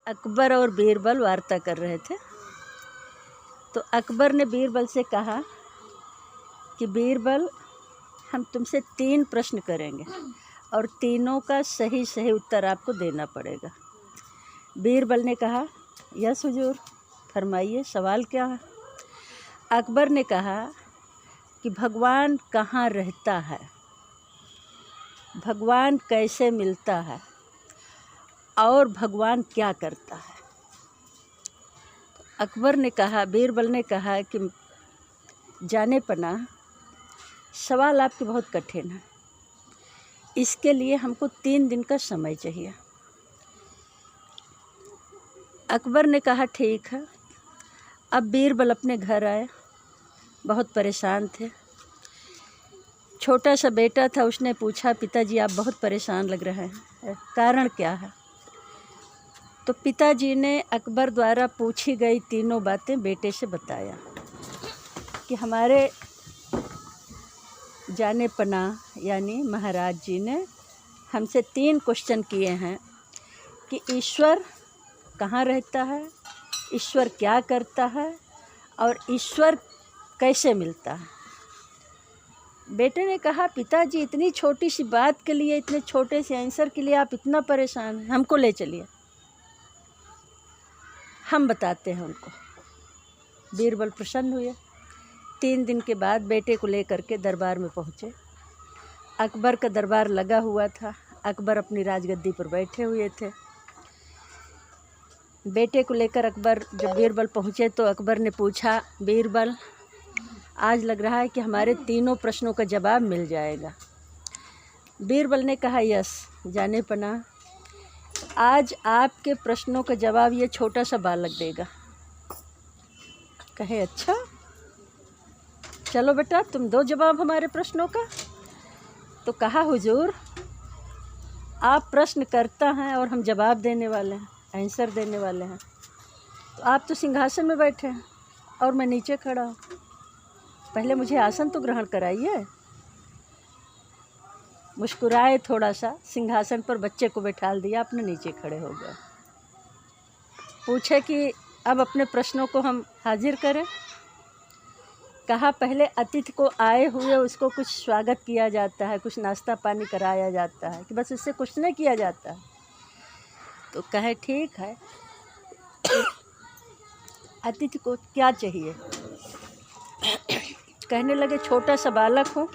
अकबर और बीरबल वार्ता कर रहे थे। तो अकबर ने बीरबल से कहा कि बीरबल, हम तुमसे 3 प्रश्न करेंगे और तीनों का सही सही उत्तर आपको देना पड़ेगा। बीरबल ने कहा, यस हुजूर, फरमाइए सवाल क्या है। अकबर ने कहा कि भगवान कहाँ रहता है, भगवान कैसे मिलता है और भगवान क्या करता है। अकबर ने कहा, बीरबल ने कहा कि जाने पनाह, सवाल आपके बहुत कठिन है, इसके लिए हमको 3 दिन का समय चाहिए। अकबर ने कहा ठीक है। अब बीरबल अपने घर आए, बहुत परेशान थे। छोटा सा बेटा था, उसने पूछा, पिताजी आप बहुत परेशान लग रहे हैं, कारण क्या है। तो पिताजी ने अकबर द्वारा पूछी गई तीनों बातें बेटे से बताया कि हमारे जाने पनाह यानी महाराज जी ने हमसे 3 क्वेश्चन किए हैं कि ईश्वर कहाँ रहता है, ईश्वर क्या करता है और ईश्वर कैसे मिलता है। बेटे ने कहा, पिताजी इतनी छोटी सी बात के लिए, इतने छोटे से आंसर के लिए आप इतना परेशान हैं, हमको ले चलिए, हम बताते हैं उनको। बीरबल प्रसन्न हुए। 3 दिन के बाद बेटे को लेकर के दरबार में पहुँचे। अकबर का दरबार लगा हुआ था, अकबर अपनी राजगद्दी पर बैठे हुए थे। बेटे को लेकर अकबर जब बीरबल पहुँचे तो अकबर ने पूछा, बीरबल आज लग रहा है कि हमारे तीनों प्रश्नों का जवाब मिल जाएगा। बीरबल ने कहा, यस जाने पनाह, आज आपके प्रश्नों का जवाब ये छोटा सा बालक देगा। कहे, अच्छा चलो बेटा, तुम दो जवाब हमारे प्रश्नों का। तो कहा, हुजूर आप प्रश्न करता हैं और हम जवाब देने वाले हैं, आंसर देने वाले हैं। तो आप तो सिंहासन में बैठे हैं और मैं नीचे खड़ा हूँ, पहले मुझे आसन तो ग्रहण कराइए। मुस्कुराए थोड़ा सा, सिंहासन पर बच्चे को बैठाल दिया, अपने नीचे खड़े हो गए। पूछे कि अब अपने प्रश्नों को हम हाजिर करें। कहा, पहले अतिथि को आए हुए उसको कुछ स्वागत किया जाता है, कुछ नाश्ता पानी कराया जाता है, कि बस उससे कुछ नहीं किया जाता है। तो कहे ठीक है, अतिथि को क्या चाहिए। कहने लगे, छोटा सा बालक हूँ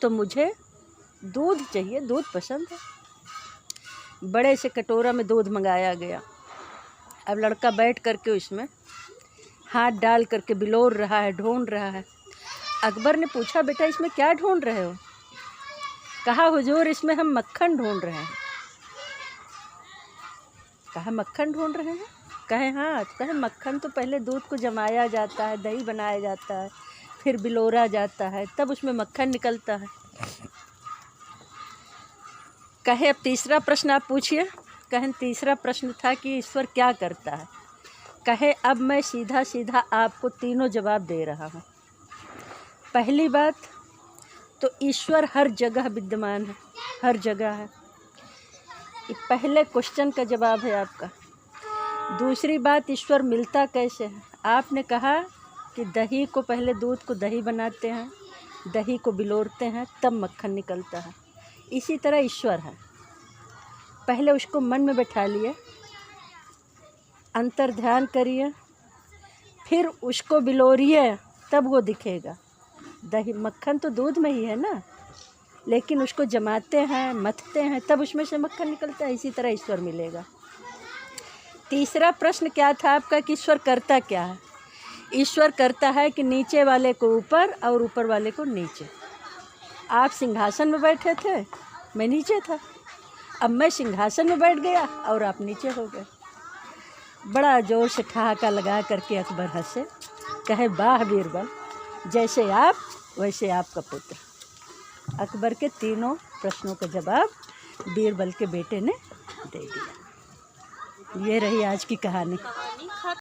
तो मुझे दूध चाहिए, दूध पसंद है। बड़े से कटोरा में दूध मंगाया गया। अब लड़का बैठ करके उसमें हाथ डाल करके बिलोर रहा है, ढूंढ रहा है। अकबर ने पूछा, बेटा इसमें क्या ढूंढ रहे हो। कहा, हुजूर इसमें हम मक्खन ढूंढ रहे हैं। कहा, मक्खन ढूंढ रहे हैं। कहे, हाँ। कहे, मक्खन तो पहले दूध को जमाया जाता है, दही बनाया जाता है, फिर बिलोरा जाता है, तब उसमें मक्खन निकलता है। कहे, अब तीसरा प्रश्न आप पूछिए। कहे, तीसरा प्रश्न था कि ईश्वर क्या करता है। कहे, अब मैं सीधा सीधा आपको तीनों जवाब दे रहा हूँ। पहली बात तो ईश्वर हर जगह विद्यमान है, हर जगह है, ये पहले क्वेश्चन का जवाब है आपका। दूसरी बात, ईश्वर मिलता कैसे है। आपने कहा कि दही को, पहले दूध को दही बनाते हैं, दही को बिलोरते हैं, तब मक्खन निकलता है। इसी तरह ईश्वर है, पहले उसको मन में बैठा लिए, अंतर ध्यान करिए, फिर उसको बिलोरिए, तब वो दिखेगा। दही मक्खन तो दूध में ही है ना, लेकिन उसको जमाते हैं, मथते हैं, तब उसमें से मक्खन निकलता है। इसी तरह ईश्वर मिलेगा। तीसरा प्रश्न क्या था आपका कि ईश्वर करता क्या है। ईश्वर करता है कि नीचे वाले को ऊपर और ऊपर वाले को नीचे। आप सिंहासन में बैठे थे, मैं नीचे था, अब मैं सिंहासन में बैठ गया और आप नीचे हो गए। बड़ा जोर से ठहाका लगा करके अकबर हंसे। कहे, वाह बीरबल, जैसे आप वैसे आपका पुत्र। अकबर के तीनों प्रश्नों का जवाब बीरबल के बेटे ने दे दिया। ये रही आज की कहानी।